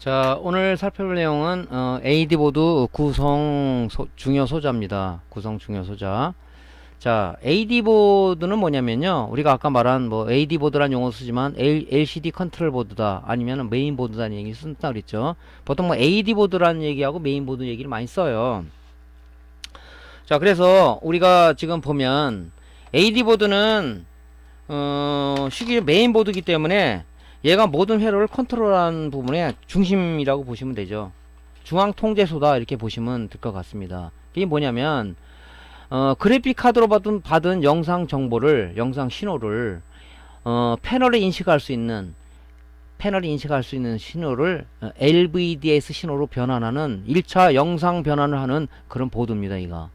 자, 오늘 살펴볼 내용은 AD보드 구성 중요 소자입니다. 구성 중요 소자. 자, AD보드는 뭐냐면요. 우리가 아까 말한 뭐 AD보드란 용어 쓰지만 LCD 컨트롤 보드다 아니면 메인보드라는 얘기 쓴다 그랬죠. 보통 뭐 AD보드라는 얘기하고 메인보드 얘기를 많이 써요. 자, 그래서 우리가 지금 보면 AD보드는 쉽게 메인보드이기 때문에 얘가 모든 회로를 컨트롤하는 부분의 중심이라고 보시면 되죠. 중앙통제소다 이렇게 보시면 될 것 같습니다. 이게 뭐냐면 그래픽 카드로 받은 영상 정보를, 영상 신호를 패널이 인식할 수 있는 신호를 LVDS 신호로 변환하는 1차 영상 변환을 하는 그런 보드입니다. 이거.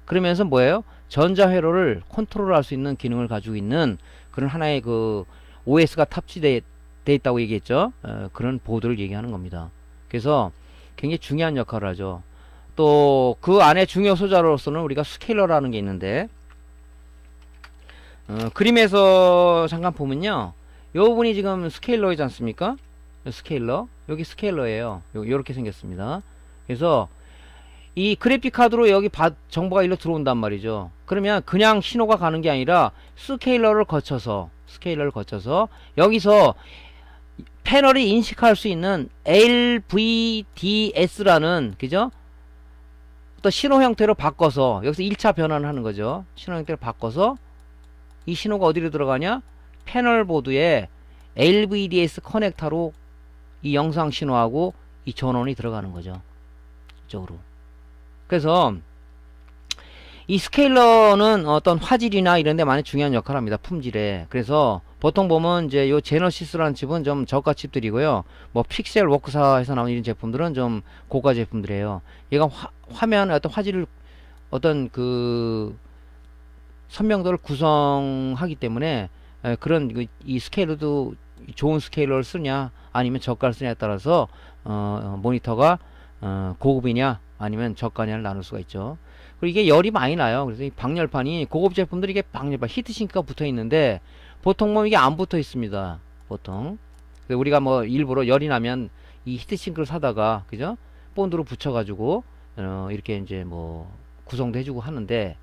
그러면서 뭐예요? 전자회로를 컨트롤할 수 있는 기능을 가지고 있는 그런 하나의 그 OS가 탑재되어 있다고 얘기했죠. 그런 보드를 얘기하는 겁니다. 그래서 굉장히 중요한 역할을 하죠. 또 그 안에 중요 소자로서는 우리가 스케일러라는 게 있는데 그림에서 잠깐 보면요, 요 부분이 지금 스케일러이지 않습니까? 스케일러, 여기 스케일러예요. 요렇게 생겼습니다. 그래서 이 그래픽 카드로 여기 정보가 일로 들어온단 말이죠. 그러면 그냥 신호가 가는 게 아니라 스케일러를 거쳐서 여기서 패널이 인식할 수 있는 LVDS라는, 그죠? 또 신호 형태로 바꿔서 여기서 1차 변환을 하는 거죠. 신호 형태로 바꿔서 이 신호가 어디로 들어가냐? 패널 보드에 LVDS 커넥터로 이 영상 신호하고 이 전원이 들어가는 거죠. 이쪽으로. 그래서 이 스케일러는 어떤 화질이나 이런 데 많이 중요한 역할을 합니다. 품질에. 그래서 보통 보면 이제 요 제너시스라는 칩은 좀 저가 칩들이고요. 뭐 픽셀 워크사에서 나오는 이런 제품들은 좀 고가 제품들이에요. 얘가 화면 어떤 화질을, 어떤 그 선명도를 구성하기 때문에 그런 이 스케일러도 좋은 스케일러를 쓰냐 아니면 저가를 쓰냐에 따라서 모니터가 고급이냐 아니면 저가냐를 나눌 수가 있죠. 그리고 이게 열이 많이 나요. 그래서 이 방열판이 고급 제품들이 이게 방열판 히트싱크가 붙어 있는데 보통 뭐 이게 안 붙어 있습니다. 보통. 그래서 우리가 뭐 일부러 열이 나면 이 히트싱크를 사다가, 그죠? 본드로 붙여가지고 이렇게 이제 뭐 구성도 해주고 하는데,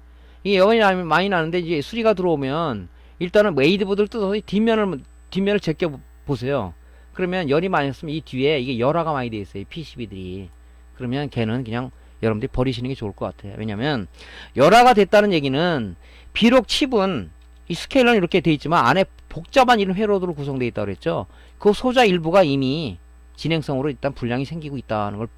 이게 열이 많이 나는데 이제 수리가 들어오면 일단은 메이드보드를 뜯어서 뒷면을 제껴 보세요. 그러면 열이 많이 났으면 이 뒤에 이게 열화가 많이 돼 있어요. PCB들이. 그러면 걔는 그냥 여러분들이 버리시는 게 좋을 것 같아요. 왜냐면 열화가 됐다는 얘기는 비록 칩은 이 스케일러는 이렇게 돼 있지만 안에 복잡한 이런 회로드로 구성되어 있다고 그랬죠. 그 소자 일부가 이미 진행성으로 일단 불량이 생기고 있다는 걸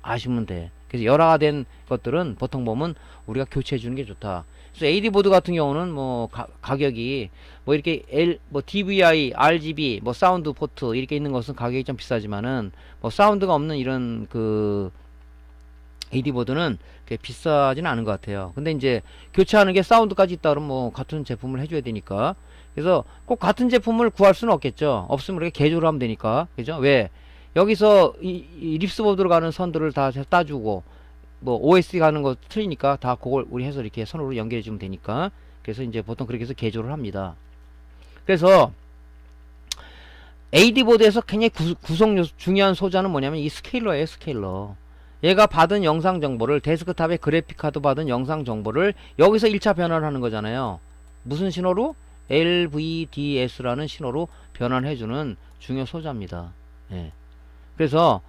아시면 돼. 그래서 열화가 된 것들은 보통 보면 우리가 교체해 주는 게 좋다. 그래서 AD 보드 같은 경우는 뭐 가격이 뭐 이렇게 뭐 DVI, RGB, 뭐 사운드 포트 이렇게 있는 것은 가격이 좀 비싸지만은 뭐 사운드가 없는 이런 그 AD 보드는 그렇게 비싸지는 않은 것 같아요. 근데 이제 교체하는 게 사운드까지 있다 그러면 뭐 같은 제품을 해줘야 되니까. 그래서 꼭 같은 제품을 구할 수는 없겠죠. 없으면 우리가 개조를 하면 되니까. 그죠? 왜? 여기서 이 립스보드로 가는 선들을 다 따주고 뭐 OSD 가는 거 틀리니까 다 그걸 우리 해서 이렇게 선으로 연결해 주면 되니까. 그래서 이제 보통 그렇게 해서 개조를 합니다. 그래서 AD 보드에서 굉장히 중요한 소자는 뭐냐면 이 스케일러예요. 스케일러. 얘가 받은 영상 정보를, 데스크탑에 그래픽카드 받은 영상 정보를 여기서 1차 변환을 하는 거잖아요. 무슨 신호로? LVDS라는 신호로 변환해주는 중요 소자입니다. 예. 그래서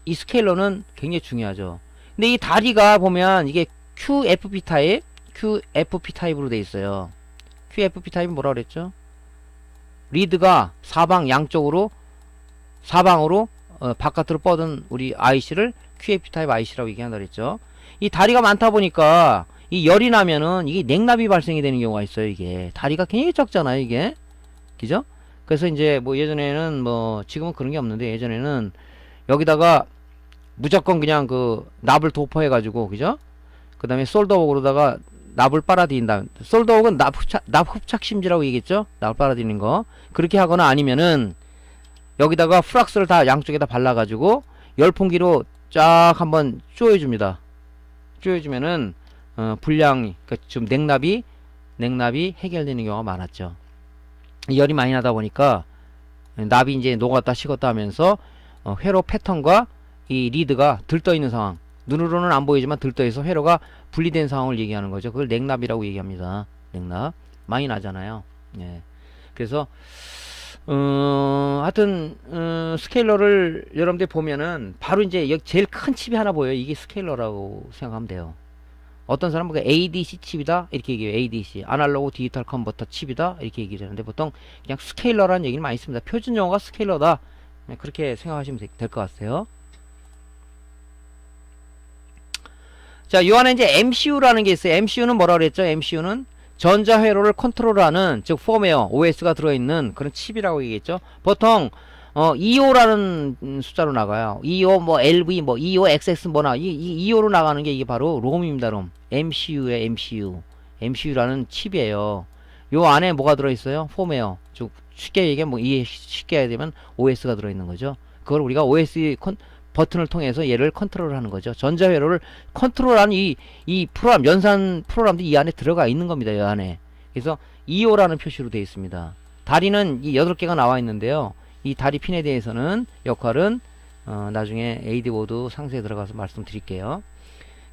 이 스케일러는 굉장히 중요하죠. 근데 이 다리가 보면 이게 QFP 타입으로 돼 있어요. QFP 타입은 뭐라 그랬죠? 리드가 사방으로 바깥으로 뻗은 우리 IC를 QFP 타입 IC라고 얘기한다 그랬죠. 이 다리가 많다 보니까 이 열이 나면은 이게 냉납이 발생이 되는 경우가 있어요. 이게 다리가 굉장히 적잖아요. 이게, 그죠? 그래서 이제 뭐 예전에는, 뭐 지금은 그런 게 없는데, 예전에는 여기다가 무조건 그냥 그 납을 도포해 가지고, 그죠? 그 다음에 솔더웍으로다가 납을 빨아들인다. 솔더웍은 납 흡착 심지라고 얘기했죠. 납을 빨아들이는 거. 그렇게 하거나 아니면은 여기다가 프락스를 다 양쪽에다 발라가지고 열풍기로 쫙 한번 쪼여줍니다. 쪼여주면은 불량이, 그러니까 좀 냉납이 해결되는 경우가 많았죠. 열이 많이 나다 보니까 납이 이제 녹았다 식었다 하면서 회로 패턴과 이 리드가 들떠 있는 상황. 눈으로는 안 보이지만 들떠 있어 회로가 분리된 상황을 얘기하는 거죠. 그걸 냉납이라고 얘기합니다. 냉납. 많이 나잖아요. 예. 그래서 하여튼 스케일러를 여러분들 보면은 바로 이제 여기 제일 큰 칩이 하나 보여요. 이게 스케일러라고 생각하면 돼요. 어떤 사람은 그 ADC 칩이다 이렇게 얘기해요. ADC 아날로그 디지털 컨버터 칩이다 이렇게 얘기를 하는데 보통 그냥 스케일러라는 얘기를 많이 씁니다. 표준 용어가 스케일러다 그렇게 생각하시면 될 것 같아요. 자, 요 안에 이제 MCU라는 게 있어요. MCU는 뭐라 그랬죠? MCU는 전자회로를 컨트롤하는, 즉 펌웨어, OS가 들어있는 그런 칩이라고 얘기했죠. 보통 EO라는 숫자로 나가요. EO 뭐 LV 뭐 EO XX 뭐나 이 EO로 나가는 게 이게 바로 롬입니다. 롬. MCU의 MCU. MCU라는 칩이에요. 요 안에 뭐가 들어있어요? 펌웨어. 즉 쉽게 얘기하면 뭐 이해 쉽게 해야 되면 OS가 들어있는 거죠. 그걸 우리가 OS 버튼을 통해서 얘를 컨트롤하는 거죠. 전자회로를 컨트롤하는 이 프로그램, 연산 프로그램도 이 안에 들어가 있는 겁니다. 이 안에. 그래서 EO라는 표시로 되어 있습니다. 다리는 이 8개가 나와 있는데요. 이 다리 핀에 대해서는 역할은 나중에 AD보드 상세에 들어가서 말씀드릴게요.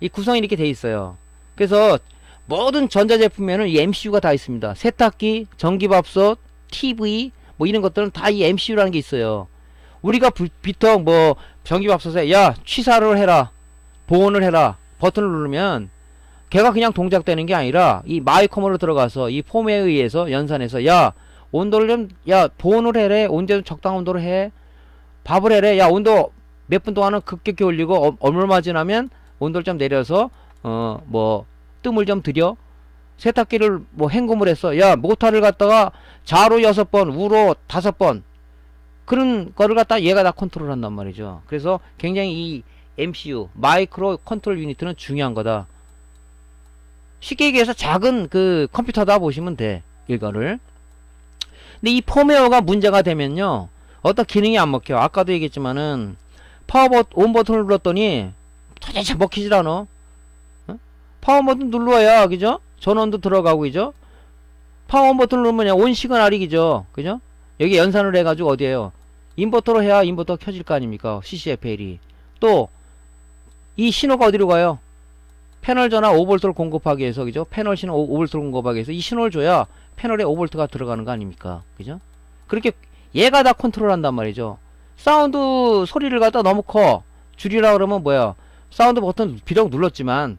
이 구성이 이렇게 되어 있어요. 그래서 모든 전자제품에는 이 MCU가 다 있습니다. 세탁기, 전기밥솥, TV 뭐 이런 것들은 다 이 MCU라는 게 있어요. 우리가 비통 뭐 전기밥솥에 야 취사를 해라 보온을 해라 버튼을 누르면 걔가 그냥 동작되는 게 아니라 이 마이커머로 들어가서 이 폼에 의해서 연산해서 야 온도를 좀 야 보온을 해래 온도 좀 적당한 온도로 해 밥을 해래 야 온도 몇 분 동안은 급격히 올리고 얼마 지나면 온도를 좀 내려서 뭐 뜸을 좀 들여 세탁기를 뭐 헹굼을 했어 야 모터를 갖다가 좌로 6번 우로 5번 그런 거를 갖다 얘가 다 컨트롤 한단 말이죠. 그래서 굉장히 이 MCU, 마이크로 컨트롤 유니트는 중요한 거다. 쉽게 얘기해서 작은 그 컴퓨터다 보시면 돼. 이거를. 근데 이 펌웨어가 문제가 되면요. 어떤 기능이 안 먹혀. 아까도 얘기했지만은 온 버튼을 눌렀더니 도대체 먹히질 않아. 어? 파워 버튼 눌러야, 그죠? 전원도 들어가고, 그죠? 파워 버튼을 누르면 온 시그널이, 그죠? 그죠? 여기 연산을 해가지고 어디에요? 인버터로 해야 인버터 켜질 거 아닙니까? CCFL이. 또, 이 신호가 어디로 가요? 패널 전화 5V를 공급하기 위해서, 그죠? 패널 신호 5V를 공급하기 위해서 이 신호를 줘야 패널에 5V가 들어가는 거 아닙니까? 그죠? 그렇게 얘가 다 컨트롤 한단 말이죠. 사운드 소리를 갖다 너무 커. 줄이라 그러면 뭐야? 사운드 버튼 비록 눌렀지만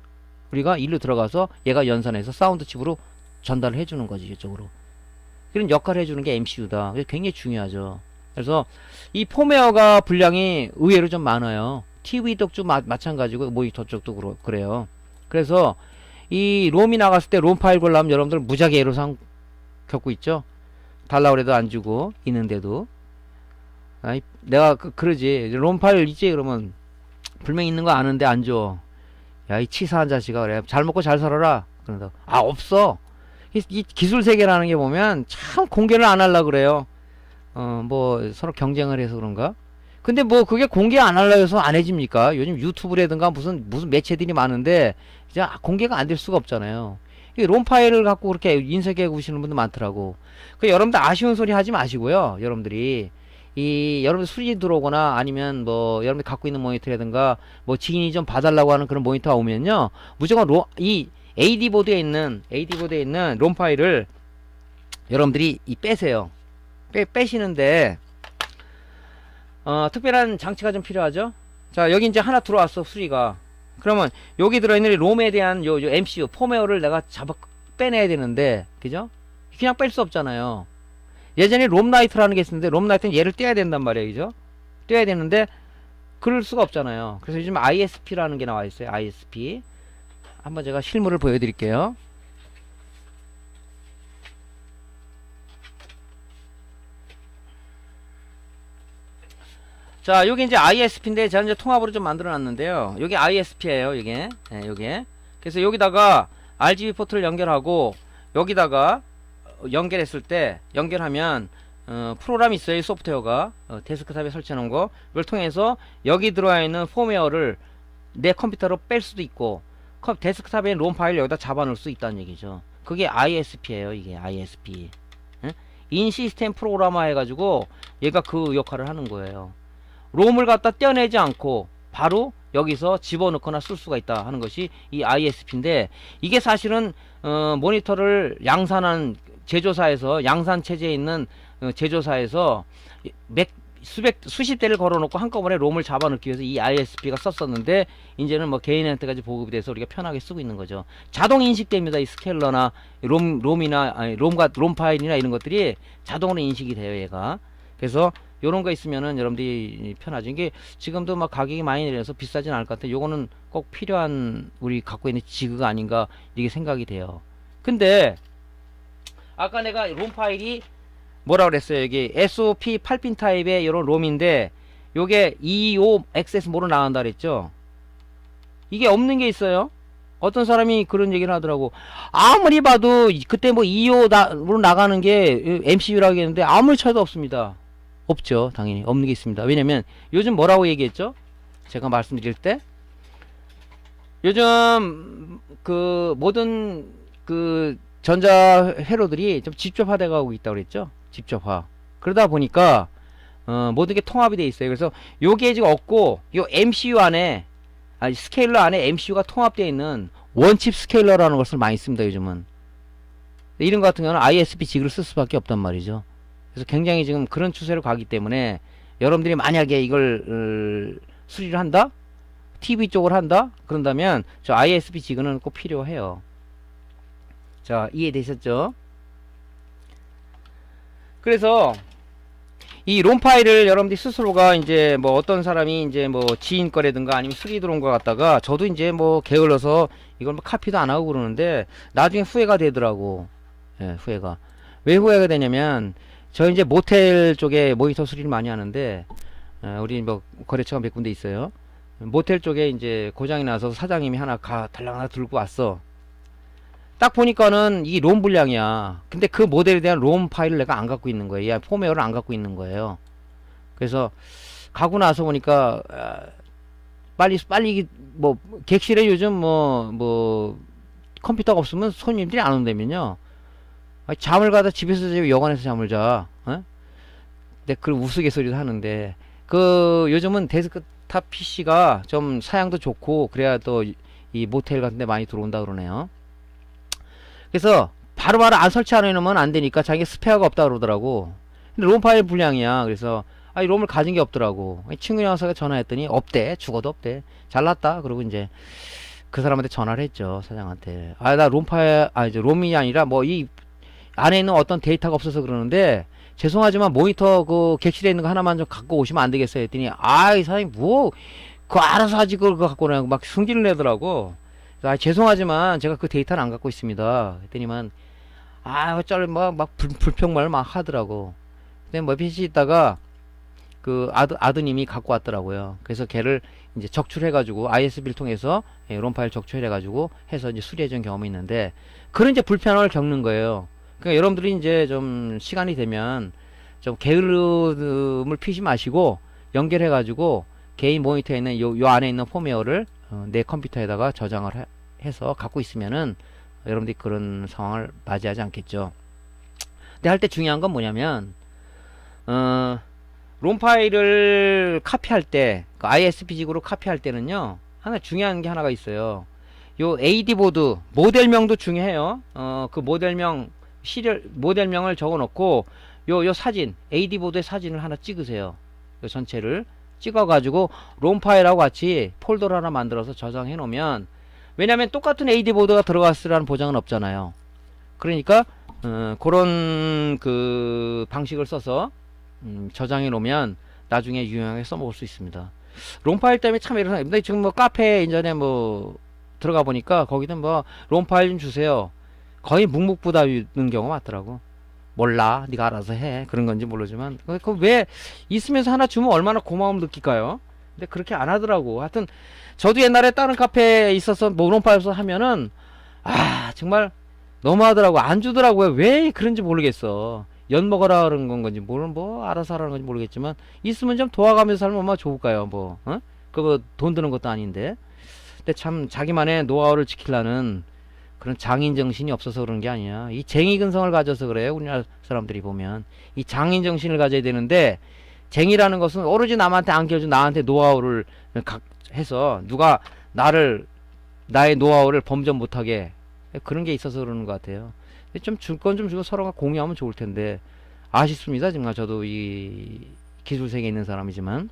우리가 일로 들어가서 얘가 연산해서 사운드 칩으로 전달을 해주는 거지, 이쪽으로. 그런 역할을 해주는 게 MCU다. 굉장히 중요하죠. 그래서 이 펌웨어가 분량이 의외로 좀 많아요. TV 쪽도 마찬가지고 모니터 쪽도 그래요. 그래서 이 롬이 나갔을 때 롬 파일 걸려면 여러분들 무지하게 애로사항 겪고 있죠. 달라고 그래도 안 주고 있는데도 아이, 내가 그러지 롬 파일 있지 그러면 분명히 있는 거 아는데 안 줘. 야 이 치사한 자식아 그래 잘 먹고 잘 살아라 그런다. 아 없어. 이 기술 세계라는 게 보면 참 공개를 안 하려고 그래요. 뭐 서로 경쟁을 해서 그런가? 근데 뭐 그게 공개 안 하려고 해서 안 해집니까? 요즘 유튜브라든가 무슨 매체들이 많은데 이제 공개가 안 될 수가 없잖아요. 이 롬 파일을 갖고 그렇게 인쇄해 구시는 분들 많더라고. 그 여러분들 아쉬운 소리 하지 마시고요. 여러분들이 여러분들 수리 들어오거나 아니면 뭐 여러분들 갖고 있는 모니터라든가 뭐 지인이 좀 봐달라고 하는 그런 모니터가 오면요. 무조건 이 AD보드에 있는 롬 파일을 여러분들이 빼세요. 빼시는데 특별한 장치가 좀 필요하죠. 자 여기 이제 하나 들어왔어 수리가. 그러면 여기 들어있는 롬에 대한 요 MCU 펌웨어를 내가 빼내야 되는데 그죠? 그냥 뺄 수 없잖아요. 예전에 롬라이트라는 게 있었는데 롬라이트는 얘를 떼야 된단 말이에요. 그죠? 떼야 되는데 그럴 수가 없잖아요. 그래서 요즘 ISP라는 게 나와 있어요. ISP. 한번 제가 실물을 보여드릴게요. 자, 여기 이제 ISP인데 제가 이제 통합으로 좀 만들어 놨는데요. 여기 ISP예요, 이게. 네, 요게. 그래서 여기다가 RGB 포트를 연결하고 여기다가 연결했을 때 연결하면 프로그램이 있어요. 소프트웨어가 데스크탑에 설치해 놓은 거. 이걸 통해서 여기 들어와 있는 펌웨어를 내 컴퓨터로 뺄 수도 있고 데스크탑에 롬 파일 여기다 잡아 놓을 수 있다는 얘기죠. 그게 ISP예요, 이게 ISP. 응? 인 시스템 프로그래머 해가지고 얘가 그 역할을 하는 거예요. 롬을 갖다 떼어내지 않고 바로 여기서 집어넣거나 쓸 수가 있다 하는 것이 이 ISP인데, 이게 사실은 모니터를 양산한 제조사에서, 양산 체제에 있는 제조사에서 수십 대를 걸어놓고 한꺼번에 롬을 잡아넣기 위해서 이 ISP가 썼었는데, 이제는 뭐 개인한테까지 보급이 돼서 우리가 편하게 쓰고 있는 거죠. 자동 인식됩니다. 이 스케일러나 롬이나 롬 파일이나 이런 것들이 자동으로 인식이 돼요, 얘가. 그래서 요런 거 있으면은 여러분들이 편하죠. 이게 지금도 막 가격이 많이 내려서 비싸진 않을 것 같아요. 요거는 꼭 필요한 우리 갖고 있는 지그가 아닌가 이게 생각이 돼요. 근데 아까 내가 롬 파일이 뭐라 그랬어요? 여기 SOP 8핀 타입의 요런 롬인데, 요게 225 액세스 모로 나간다 그랬죠? 이게 없는 게 있어요. 어떤 사람이 그런 얘기를 하더라고. 아무리 봐도 그때 뭐 225로 나가는 게 MCU라고 했는데 아무리 쳐도 없습니다. 없죠. 당연히 없는 게 있습니다. 왜냐면 요즘 뭐라고 얘기했죠? 제가 말씀드릴 때 요즘 그 모든 그 전자 회로들이 좀 집접화돼 가고 있다고 그랬죠? 집접화. 그러다 보니까 모든 게 통합이 돼 있어요. 그래서 요게 지금 없고, 요 MCU 안에, 스케일러 안에 MCU가 통합되어 있는 원칩 스케일러라는 것을 많이 씁니다, 요즘은. 이런 것 같은 경우는 ISP 지그를 쓸 수밖에 없단 말이죠. 그래서 굉장히 지금 그런 추세로 가기 때문에, 여러분들이 만약에 이걸 수리를 한다? TV 쪽을 한다? 그런다면 저 ISP 지그는 꼭 필요해요. 자, 이해되셨죠? 그래서 이 롬 파일을 여러분들이 스스로가 이제 뭐 어떤 사람이 이제 뭐 지인 거라든가 아니면 수리 들어온 거 같다가, 저도 이제 뭐 게을러서 이걸 뭐 카피도 안 하고 그러는데 나중에 후회가 되더라고. 예, 후회가. 왜 후회가 되냐면, 저 이제 모텔 쪽에 모니터 수리를 많이 하는데, 우리 뭐 거래처가 몇 군데 있어요. 모텔 쪽에 이제 고장이 나서 사장님이 하나 달랑 하나 들고 왔어. 딱 보니까는 이 롬 분량이야. 근데 그 모델에 대한 롬 파일을 내가 안 갖고 있는 거예요. 폼웨어를 안 갖고 있는 거예요. 그래서 가고 나서 보니까 빨리 뭐 객실에 요즘 뭐 컴퓨터가 없으면 손님들이 안 온다면요, 잠을 가다 집에서 여관에서 잠을 자. 근데 그 우스갯소리도 하는데, 그 요즘은 데스크탑 PC가 좀 사양도 좋고 그래야 또 이 모텔 같은 데 많이 들어온다 그러네요. 그래서 바로바로 안 설치 안 해놓으면 안 되니까 자기가 스페어가 없다 그러더라고. 근데 롬 파일 분량이야. 그래서 롬을 가진 게 없더라고. 친구 녀석에 전화했더니 없대. 죽어도 없대. 잘났다. 그러고 이제 그 사람한테 전화를 했죠, 사장한테. 나 롬 파일, 이제 롬이 아니라 뭐 이 안에 있는 어떤 데이터가 없어서 그러는데, 죄송하지만 모니터 그 객실에 있는 거 하나만 좀 갖고 오시면 안 되겠어요 했더니, 이 사장님 뭐 그거 알아서 하지, 그거 갖고 오냐고 막 승질을 내더라고. 죄송하지만 제가 그 데이터를 안 갖고 있습니다 했더니만, 어쩔 막 불평말 막 하더라고. 근데 뭐 며칠 있다가 그 아드님이 갖고 왔더라고요. 그래서 걔를 이제 적출해가지고 ISB를 통해서 롬 파일 적출해가지고 해서 이제 수리해준 경험이 있는데, 그런 이제 불편함을 겪는 거예요. 그러니까 여러분들이 이제 좀 시간이 되면 좀 게으름을 피지 마시고 연결해가지고 개인 모니터에 있는 요 안에 있는 폼웨어를 내 컴퓨터에다가 저장을 해서 갖고 있으면은 여러분들이 그런 상황을 맞이하지 않겠죠. 근데 할 때 중요한 건 뭐냐면, 롬 파일을 카피할 때, 그 ISP직으로 카피할 때는요, 하나 중요한 게 하나가 있어요. 요 AD 보드 모델명도 중요해요. 그 모델명을 적어 놓고 요 사진, AD 보드의 사진을 하나 찍으세요. 요 전체를 찍어가지고 롬 파일하고 같이 폴더를 하나 만들어서 저장해 놓으면, 왜냐면 똑같은 AD 보드가 들어갔으라는 보장은 없잖아요. 그러니까 그런 그 방식을 써서 저장해 놓으면 나중에 유용하게 써먹을 수 있습니다. 롬 파일 때문에 참 이런, 근데 지금 뭐 카페 인전에 뭐 들어가 보니까 거기는 뭐 롬 파일 좀 주세요, 거의 묵묵부답인 경우가 많더라고. 몰라, 네가 알아서 해. 그런 건지 모르지만 그 왜 있으면서 하나 주면 얼마나 고마움 느낄까요? 근데 그렇게 안 하더라고. 하여튼 저도 옛날에 다른 카페에 있어서 롬파일에서 하면은 정말 너무하더라고. 안 주더라고요. 왜 그런지 모르겠어. 연 먹어라 그런 건지 뭐 알아서 하라는 건지 모르겠지만, 있으면 좀 도와가면서 살면 얼마나 좋을까요? 그거 돈 드는 것도 아닌데. 근데 참 자기만의 노하우를 지키려는 그런 장인 정신이 없어서 그런 게 아니야. 이 쟁의 근성을 가져서 그래요. 우리나라 사람들이 보면 이 장인 정신을 가져야 되는데, 쟁의라는 것은 오로지 남한테 안겨준 나한테 노하우를 해서 누가 나의 노하우를 범접 못하게, 그런 게 있어서 그러는 것 같아요. 좀 줄 건 좀 주고 서로가 공유하면 좋을 텐데 아쉽습니다. 정말 저도 이 기술 세계에 있는 사람이지만.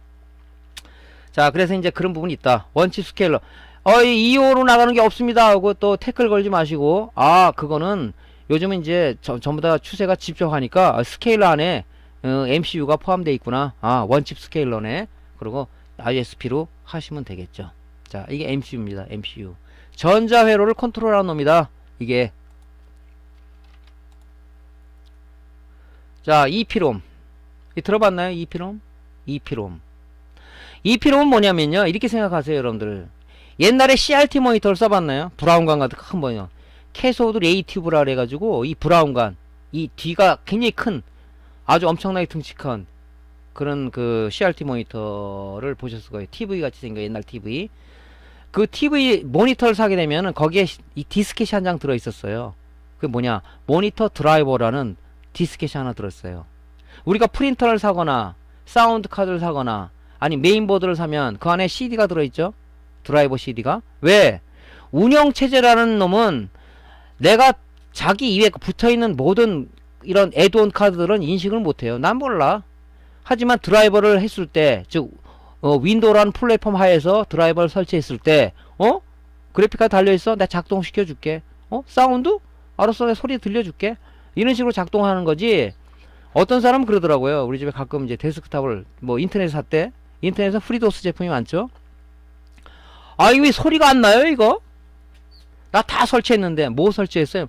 자, 그래서 이제 그런 부분이 있다. 원칙 스케일러. 이 2호로 나가는 게 없습니다 하고 또 태클 걸지 마시고, 그거는 요즘은 이제 전부 다 추세가 집중하니까 스케일러 안에 MCU가 포함되어 있구나. 원칩 스케일러네. 그리고 ISP로 하시면 되겠죠. 자, 이게 MCU입니다. MCU. 전자회로를 컨트롤하는 놈이다. 이게. 자, EPROM. 들어봤나요? EPROM? EPROM. EPROM은 뭐냐면요. 이렇게 생각하세요, 여러분들. 옛날에 CRT 모니터를 써봤나요? 브라운관 같은 큰 모니터. 캐소드 레이 튜브라 그래가지고, 이 브라운관, 이 뒤가 굉장히 큰, 아주 엄청나게 등치큰 그런 그 CRT 모니터를 보셨을 거예요. TV 같이 생겨, 옛날 TV. 그 TV 모니터를 사게 되면은 거기에 이 디스켓이 한 장 들어있었어요. 그게 뭐냐? 모니터 드라이버라는 디스켓이 하나 들었어요. 우리가 프린터를 사거나 사운드 카드를 사거나 아니 메인보드를 사면 그 안에 CD가 들어있죠. 드라이버 CD가. 왜? 운영체제라는 놈은 내가 자기 입에 붙어있는 모든 이런 애드온 카드들은 인식을 못해요. 난 몰라. 하지만 드라이버를 했을 때, 즉 윈도우라는 플랫폼 하에서 드라이버를 설치했을 때, 그래픽카드 달려있어? 내가 작동시켜줄게. 사운드? 알았어, 내가 소리 들려줄게. 이런 식으로 작동하는 거지. 어떤 사람은 그러더라고요. 우리 집에 가끔 이제 데스크탑을 뭐 인터넷에 샀대. 인터넷에서 프리도스 제품이 많죠. 이거 왜 소리가 안 나요, 이거? 나 다 설치했는데. 뭐 설치했어요?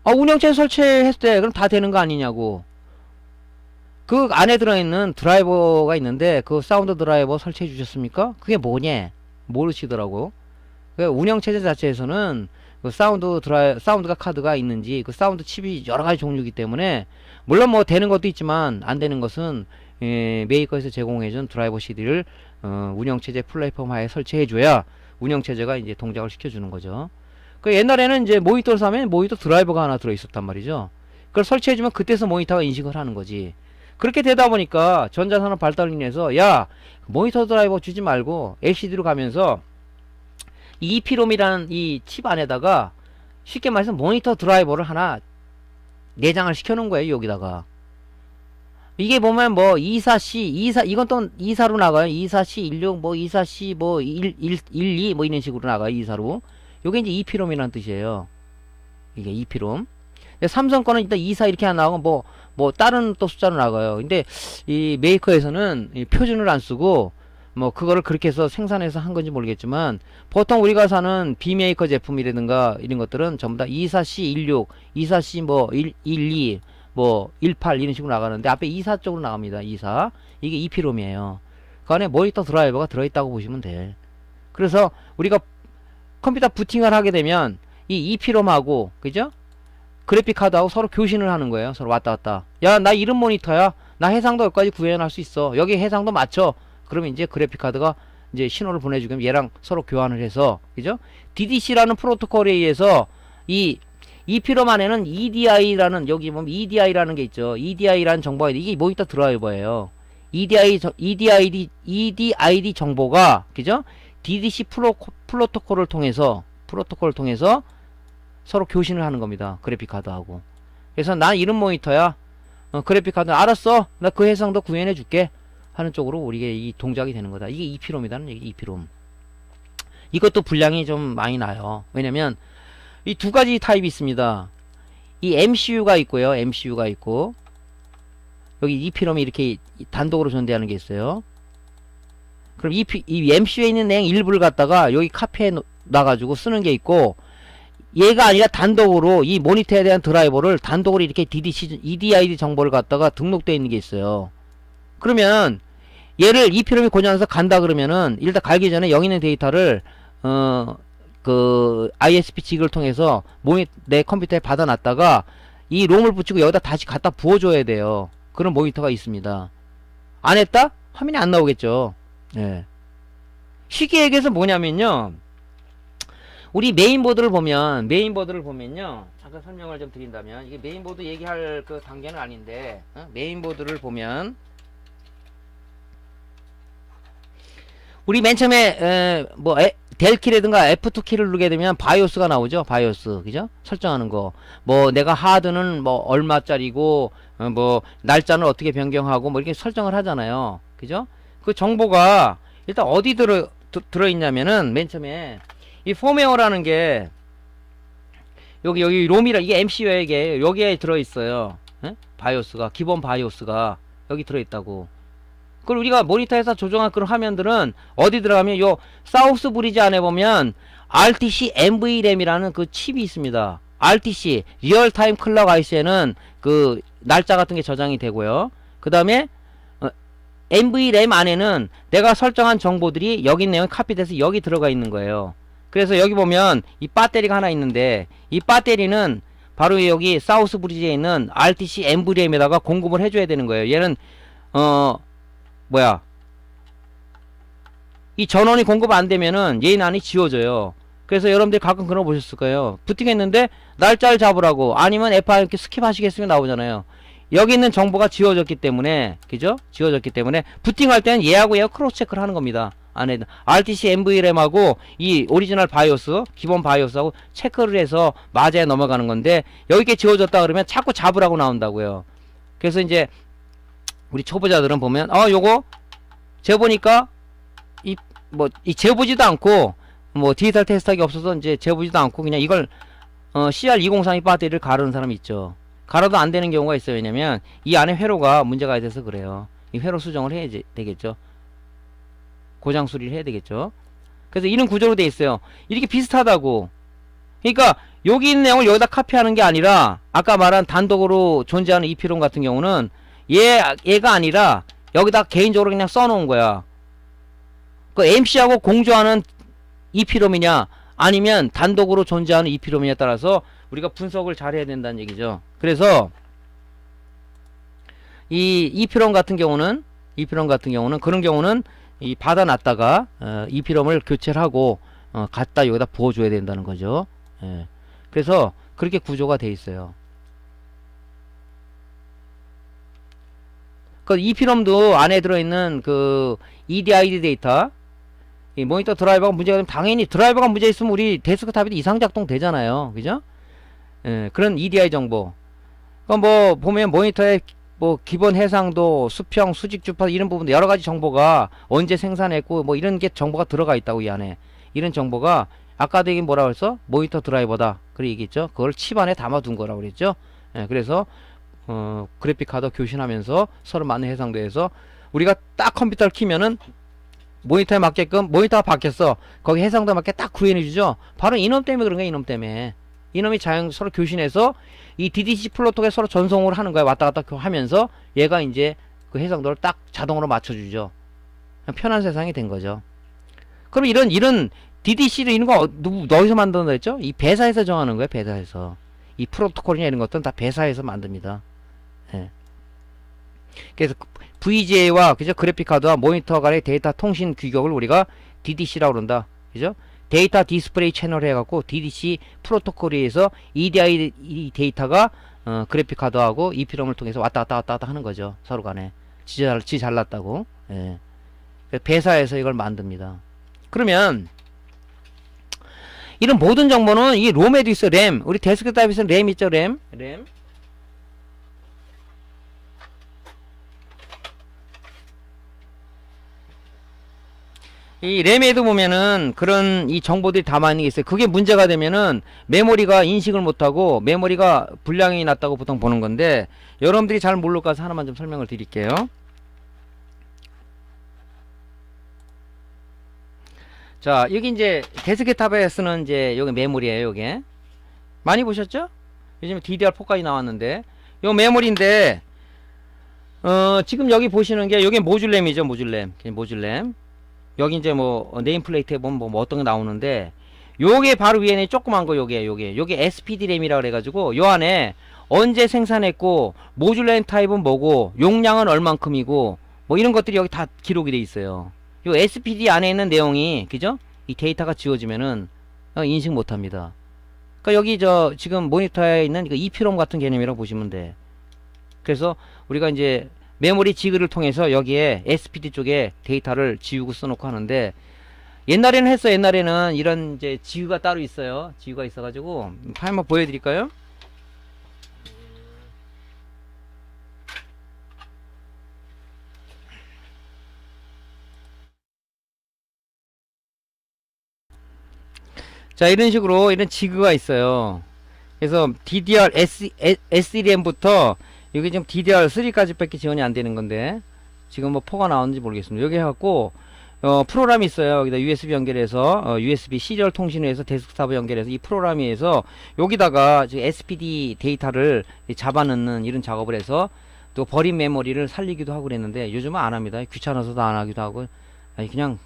운영체 설치했대. 그럼 다 되는 거 아니냐고. 그 안에 들어있는 드라이버가 있는데, 그 사운드 드라이버 설치해 주셨습니까? 그게 뭐냐? 모르시더라고. 그 운영체제 자체에서는 그 사운드가 카드가 있는지, 그 사운드 칩이 여러 가지 종류이기 때문에, 물론 뭐 되는 것도 있지만, 안 되는 것은, 메이커에서 제공해준 드라이버 CD를, 운영체제 플랫폼 하에 설치해줘야, 운영체제가 이제 동작을 시켜주는 거죠. 그 옛날에는 이제 모니터를 사면 모니터 드라이버가 하나 들어있었단 말이죠. 그걸 설치해주면 그때서 모니터가 인식을 하는 거지. 그렇게 되다 보니까 전자산업 발달로 인해서, 야, 모니터 드라이버 주지 말고 LCD로 가면서 이 EPROM이라는 이 칩 안에다가 쉽게 말해서 모니터 드라이버를 하나 내장을 시켜놓은 거예요. 여기다가. 이게 보면 뭐 24C, 이건 또 24로 나가요. 24C16, 뭐 24C, 뭐 12, 뭐 이런 식으로 나가요. 24로. 요게 이제 EPROM이라는 뜻이에요. 이게 EPROM. 삼성 거는 일단 24 이렇게 안 나오고 뭐 다른 또 숫자로 나가요. 근데 이 메이커에서는 이 표준을 안 쓰고 뭐 그거를 그렇게 해서 생산해서 한 건지 모르겠지만, 보통 우리가 사는 B메이커 제품이라든가 이런 것들은 전부 다 24C16, 24C 뭐 12, 뭐 18 이런 식으로 나가는데, 앞에 24 쪽으로 나갑니다. 24. 이게 EPROM이에요. 그 안에 모니터 드라이버가 들어있다고 보시면 돼. 그래서 우리가 컴퓨터 부팅을 하게 되면 이 EPROM하고, 그죠? 그래픽카드하고 서로 교신을 하는 거예요. 서로 왔다 갔다. 야, 나 이런 모니터야. 나 해상도 여기까지 구현할 수 있어. 여기 해상도 맞춰. 그러면 이제 그래픽카드가 이제 신호를 보내주면 얘랑 서로 교환을 해서, 그죠? DDC라는 프로토콜에 의해서 이 EPROM 안에는 EDI라는, 여기 보면 EDI라는 게 있죠. EDI라는 정보가, 이게 모니터 드라이버예요. EDID 정보가, 그죠? DDC 프로토콜을 통해서 서로 교신을 하는 겁니다. 그래픽카드하고. 그래서 난 이런 모니터야. 그래픽카드 알았어. 나 그 해상도 구현해 줄게. 하는 쪽으로 우리가 이 동작이 되는 거다. 이게 EPROM이라는 얘기, EPROM. 이것도 분량이 좀 많이 나요. 왜냐면 이 두 가지 타입이 있습니다. 이 MCU가 있고요. MCU가 있고, 여기 EPROM이 이렇게 단독으로 존재하는 게 있어요. 그럼 이 MCU에 있는 내용 일부를 갖다가 여기 카피해 놔가지고 쓰는 게 있고, 얘가 아니라 단독으로 이 모니터에 대한 드라이버를 단독으로 이렇게 DDC, EDID 정보를 갖다가 등록되어 있는 게 있어요. 그러면 얘를 EPROM이 고장나서 간다 그러면은, 일단 갈기 전에 여기 있는 데이터를 그 ISP 직을 통해서 내 컴퓨터에 받아놨다가 이 롬을 붙이고 여기다 다시 갖다 부어줘야 돼요. 그런 모니터가 있습니다. 안 했다? 화면이 안 나오겠죠. 예. 쉽게 얘기해서 뭐냐면요, 우리 메인보드를 보면요. 잠깐 설명을 좀 드린다면, 이게 메인보드 얘기할 그 단계는 아닌데, 메인보드를 보면, 우리 맨 처음에, 델키라든가 F2키를 누르게 되면 바이오스가 나오죠. 바이오스. 그죠? 설정하는 거. 뭐, 내가 하드는 뭐, 얼마짜리고, 뭐, 날짜는 어떻게 변경하고, 뭐, 이렇게 설정을 하잖아요. 그죠? 그 정보가, 일단 어디 들어있냐면은, 맨 처음에, 이 폼웨어라는 게, 여기 롬이라, 이게 MCU에 이게, 여기에 들어있어요. 바이오스가, 기본 바이오스가, 여기 들어있다고. 그걸 우리가 모니터에서 조정한 그런 화면들은 어디 들어가면 요 사우스 브리지 안에 보면 RTC NVRAM이라는 그 칩이 있습니다. RTC 리얼타임 클럭 IC에는 그 날짜 같은 게 저장이 되고요. 그 다음에 NVRAM 안에는 내가 설정한 정보들이 여기 있는 내용이 카피돼서 여기 들어가 있는 거예요. 그래서 여기 보면 이 배터리가 하나 있는데 이 배터리는 바로 여기 사우스 브리지에 있는 RTC NVRAM에다가 공급을 해줘야 되는 거예요. 얘는 이 전원이 공급 안 되면은 얘는 안이 지워져요. 그래서 여러분들이 가끔 그런 거 보셨을 거예요. 부팅했는데 날짜를 잡으라고 아니면 F1 이렇게 스킵하시겠으면 나오잖아요. 여기 있는 정보가 지워졌기 때문에, 그죠? 지워졌기 때문에 부팅할 때는 얘하고 얘하고 크로스 체크를 하는 겁니다. 안에 RTC NVRAM하고 이 오리지널 바이오스, 기본 바이오스하고 체크를 해서 맞아야 넘어가는 건데 여기 게 지워졌다 그러면 자꾸 잡으라고 나온다고요. 그래서 이제 우리 초보자들은 보면 요거 재보니까 이 재보지도 않고 뭐 디지털 테스트하기 없어서 이제 재보지도 않고 그냥 이걸 CR203이 배터리를 가르는 사람이 있죠. 갈아도 안 되는 경우가 있어요. 왜냐면 이 안에 회로가 문제가 돼서 그래요. 이 회로 수정을 해야 되겠죠. 고장 수리를 해야 되겠죠. 그래서 이런 구조로 돼 있어요. 이렇게 비슷하다고. 그러니까 여기 있는 내용을 여기다 카피하는 게 아니라 아까 말한 단독으로 존재하는 EPROM 같은 경우는 얘가 아니라 여기다 개인적으로 그냥 써놓은 거야. 그 MC하고 공조하는 EPROM이냐 아니면 단독으로 존재하는 EPROM이냐에 따라서 우리가 분석을 잘 해야 된다는 얘기죠. 그래서 이 EPROM 같은 경우는 그런 경우는 이 받아놨다가 EPROM을 교체를 하고 갖다 여기다 부어줘야 된다는 거죠. 예. 그래서 그렇게 구조가 돼 있어요. 그 EPROM도 안에 들어있는 그 EDID 데이터, 이 모니터 드라이버가 문제가 되면 당연히 드라이버가 문제 있으면 우리 데스크탑에도 이상 작동 되잖아요. 그죠? 예, 그런 EDI 정보. 뭐 보면 모니터에 뭐 기본 해상도, 수평, 수직 주파 이런 부분도 여러 가지 정보가 언제 생산했고 뭐 이런 게 정보가 들어가 있다고 이 안에. 이런 정보가 아까도 얘기 뭐라 그랬어? 모니터 드라이버다. 그래 얘기했죠. 그걸 칩 안에 담아둔 거라고 그랬죠. 예, 그래서 그래픽 카드 교신하면서 서로 맞는 해상도에서 우리가 딱 컴퓨터를 키면은 모니터에 맞게끔 모니터가 바뀌었어. 거기 해상도 맞게 딱 구현해주죠. 바로 이놈 때문에 그런 거야. 이놈 때문에. 이놈이 서로 교신해서 이 DDC 플로톡에 서로 전송을 하는 거야. 왔다 갔다 하면서 얘가 이제 그 해상도를 딱 자동으로 맞춰주죠. 편한 세상이 된 거죠. 그럼 이런 DDC를 이런 거 어디서 만든다 했죠? 이 배사에서 정하는 거예요. 배사에서. 이 프로토콜이나 이런 것들은 다 배사에서 만듭니다. 예. 그래서 VGA와 그죠? 그래픽카드와 모니터 간의 데이터 통신 규격을 우리가 DDC라고 그런다. 그죠? 데이터 디스플레이 채널 해갖고 DDC 프로토콜에 의해서 EDI 데이터가 그래픽카드하고 EPROM을 통해서 왔다 갔다 하는 거죠. 서로 간에. 지 잘났다고. 예. 배사에서 이걸 만듭니다. 그러면 이런 모든 정보는 이 롬에도 있어. 램. 우리 데스크탑에서 램 있죠. 램. 이 램에도 보면은 그런 이 정보들이 담아있는 게 있어요. 그게 문제가 되면은 메모리가 인식을 못하고 메모리가 불량이 났다고 보통 보는 건데 여러분들이 잘 모를까서 하나만 좀 설명을 드릴게요. 자, 여기 이제 데스크탑에 쓰는 이제 여기 메모리예요. 요게 많이 보셨죠? 요즘 DDR4까지 나왔는데 요 메모리인데 지금 여기 보시는 게 요게 모듈램이죠. 모듈램. 여기 이제 뭐 네임플레이트에 보면 뭐 어떤 게 나오는데 요게 바로 위에는 조그만 거 요게 SPD 램이라 그래가지고 요 안에 언제 생산했고 모듈램 타입은 뭐고 용량은 얼만큼이고 뭐 이런 것들이 여기 다 기록이 돼 있어요. 요 SPD 안에 있는 내용이 그죠? 이 데이터가 지워지면은 인식 못합니다. 그러니까 여기 저 지금 모니터에 있는 그 EPROM 같은 개념이라고 보시면 돼. 그래서 우리가 이제 메모리 지그를 통해서 여기에 SPD 쪽에 데이터를 지우고 써놓고 하는데, 옛날에는 했어. 옛날에는 이런 이제 지그가 따로 있어요. 지그가 있어가지고 한번 보여드릴까요? 자, 이런 식으로 이런 지그가 있어요. 그래서 DDR SDM부터 여기 지금 DDR3까지 밖에 지원이 안 되는 건데, 지금 뭐 4가 나오는지 모르겠습니다. 여기 해갖고 프로그램이 있어요. 여기다 USB 연결해서 USB 시리얼 통신을 해서 데스크탑 연결해서 이 프로그램이 해서 여기다가 지금 SPD 데이터를 잡아넣는 이런 작업을 해서 또 버린 메모리를 살리기도 하고 그랬는데, 요즘은 안 합니다. 귀찮아서도 안 하기도 하고. 아니 그냥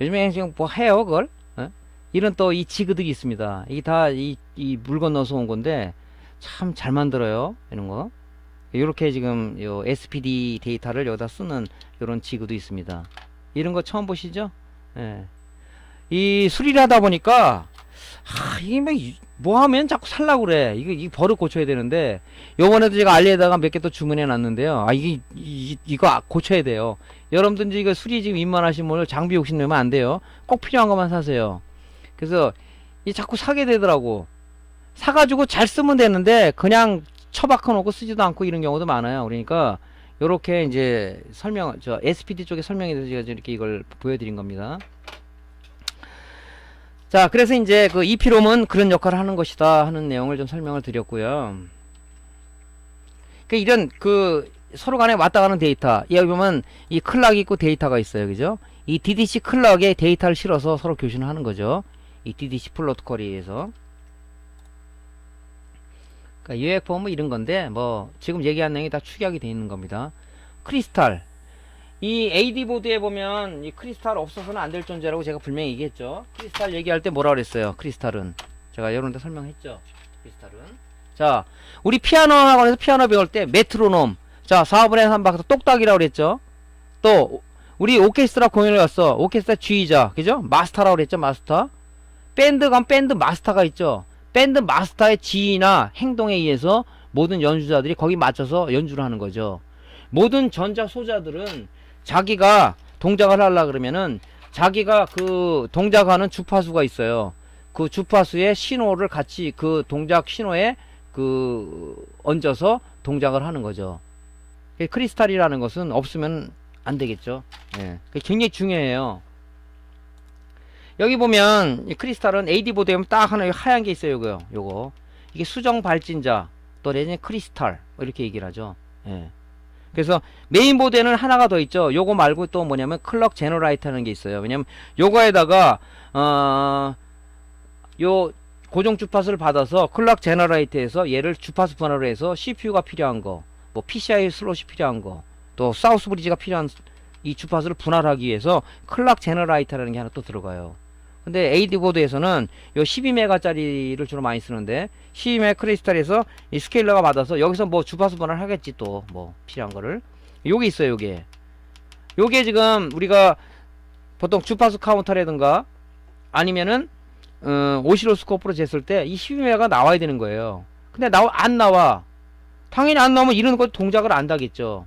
요즘에 그냥 뭐 해요 그걸. 이런 또 이 지그들이 있습니다. 이게 다 이 물 건너서 온 건데 참 잘 만들어요. 이런 거. 이렇게 지금 요 SPD 데이터를 여기다 쓰는 이런 지그도 있습니다. 이런 거 처음 보시죠? 예. 이 수리를 하다 보니까 이게 뭐 하면 자꾸 살라고 그래. 이 버릇 고쳐야 되는데, 요번에도 제가 알리에다가 몇 개 또 주문해 놨는데요. 이거 고쳐야 돼요. 여러분들 이거 수리 지금 입만하신 분들 장비 욕심 내면 안 돼요. 꼭 필요한 것만 사세요. 그래서 이 자꾸 사게 되더라고. 사가지고 잘 쓰면 되는데 그냥 처박아 놓고 쓰지도 않고 이런 경우도 많아요. 그러니까 요렇게 이제 저 SPD 쪽에 설명에 대해서 제가 이렇게 이걸 보여드린 겁니다. 자, 그래서 이제 그 EPROM은 그런 역할을 하는 것이다 하는 내용을 좀 설명을 드렸고요. 이런 서로 간에 왔다 가는 데이터, 여기 보면 이 클락이 있고 데이터가 있어요. 그죠? 이 DDC 클락에 데이터를 실어서 서로 교신을 하는 거죠. 이 DDC 프로토콜에 의해서. 그러니까 요약 보면 이런 건데, 뭐 지금 얘기한 내용이 다 축약이 되어 있는 겁니다. 크리스탈, 이 AD 보드에 보면 이 크리스탈 없어서는 안 될 존재라고 제가 분명히 얘기했죠. 크리스탈 얘기할 때 뭐라 그랬어요? 크리스탈은 제가 여러분한테 설명했죠. 크리스탈은, 자, 우리 피아노 학원에서 피아노 배울 때 메트로놈, 자 4분의 3박스 똑딱이라고 그랬죠. 또 우리 오케스트라 공연을 갔어. 오케스트라 G자, 그죠? 마스터라고 그랬죠. 마스터. 밴드 가면 밴드 마스터가 있죠. 밴드 마스터의 지휘나 행동에 의해서 모든 연주자들이 거기 맞춰서 연주를 하는 거죠. 모든 전자 소자들은 자기가 동작을 하려 그러면은 자기가 그 동작하는 주파수가 있어요. 그 주파수의 신호를 같이 그 동작 신호에 얹어서 동작을 하는 거죠. 크리스탈이라는 것은 없으면 안 되겠죠. 예. 굉장히 중요해요. 여기 보면 이 크리스탈은 AD 보드에 보면 딱 하나 하얀 게 있어요. 요거 이게 수정 발진자, 또 내지는 크리스탈 이렇게 얘기를 하죠. 예. 그래서 메인보드에는 하나가 더 있죠. 요거 말고 또 뭐냐면 클럭 제너레이터 하는 게 있어요. 왜냐면 요거에다가 요 고정 주파수를 받아서 클럭 제너레이터에서 얘를 주파수 분할을 해서 CPU가 필요한 거, 뭐 PCI 슬롯이 필요한 거, 또 사우스 브리지가 필요한 이 주파수를 분할하기 위해서 클럭 제너레이터라는 게 하나 또 들어가요. 근데 AD 보드에서는 요 12메가짜리를 주로 많이 쓰는데, 12메가 크리스탈에서 이 스케일러가 받아서 여기서 뭐 주파수 분할 하겠지, 또 뭐 필요한 거를. 요게 있어요. 요게 지금 우리가 보통 주파수 카운터라든가 아니면은 오시로스코프로 쟀을 때 이 12메가가 나와야 되는 거예요. 근데 안 나와. 당연히 안 나오면 이런 거 동작을 안 하겠죠.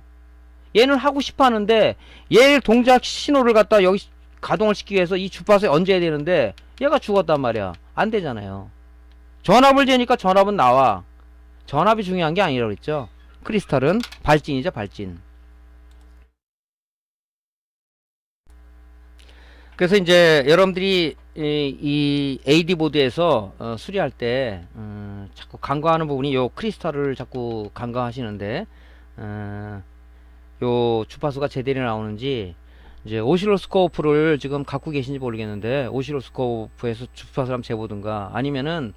얘는 하고 싶어 하는데 얘 동작 신호를 갖다 여기 가동을 시키기 위해서 이 주파수에 얹어야 되는데 얘가 죽었단 말이야. 안 되잖아요. 전압을 재니까 전압은 나와. 전압이 중요한 게 아니라고 그랬죠. 크리스탈은 발진이죠, 발진. 그래서 이제 여러분들이 이 AD 보드에서 수리할 때 자꾸 간과하는 부분이 요 크리스탈을 자꾸 간과하시는데, 요 주파수가 제대로 나오는지, 이제 오시로스코프를 지금 갖고 계신지 모르겠는데 오시로스코프에서 주파수를 한번 재보든가, 아니면은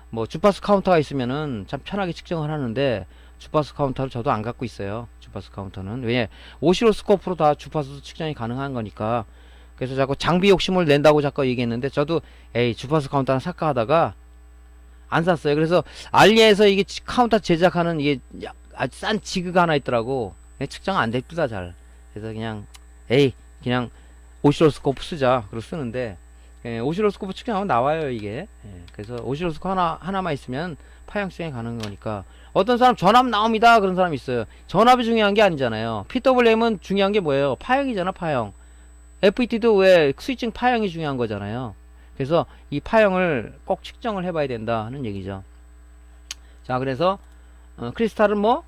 뭐 주파수 카운터가 있으면은 참 편하게 측정을 하는데, 주파수 카운터를 저도 안 갖고 있어요. 주파수 카운터는 왜 오시로스코프로 다 주파수 측정이 가능한 거니까. 그래서 자꾸 장비 욕심을 낸다고 자꾸 얘기했는데, 저도 에이 주파수 카운터 하나 살까 하다가 안 샀어요. 그래서 알리에서 이게 카운터 제작하는 이게 아주 싼 지그가 하나 있더라고. 측정 안 됩니다 잘. 그래서 그냥 그냥 오시로스코프 쓰자 그러고 쓰는데, 예, 오실로스코프 측정하면 나와요, 이게. 예, 그래서 오실로스코프 하나만 있으면 파형 측정이 가능한 거니까. 어떤 사람 전압 나옵니다. 그런 사람 있어요. 전압이 중요한 게 아니잖아요. PWM은 중요한 게 뭐예요? 파형이잖아, 파형. FET도 왜 스위칭 파형이 중요한 거잖아요. 그래서 이 파형을 꼭 측정을 해봐야 된다 하는 얘기죠. 자, 그래서 크리스탈은 뭐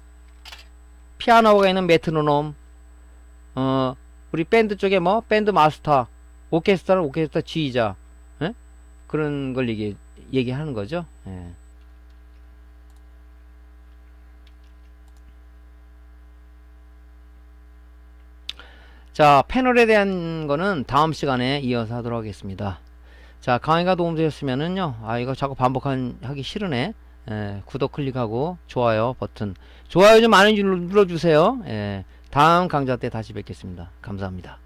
피아노가 있는 메트로놈, 우리 밴드 쪽에 뭐 밴드 마스터, 오케스트라는 오케스트라 지휘자, 예? 그런 걸 얘기하는 거죠. 예. 자, 패널에 대한 거는 다음 시간에 이어서 하도록 하겠습니다. 자, 강의가 도움되셨으면은요, 이거 자꾸 하기 싫으네. 예, 구독 클릭하고 좋아요 버튼. 좋아요 좀 많이 눌러주세요. 예, 다음 강좌 때 다시 뵙겠습니다. 감사합니다.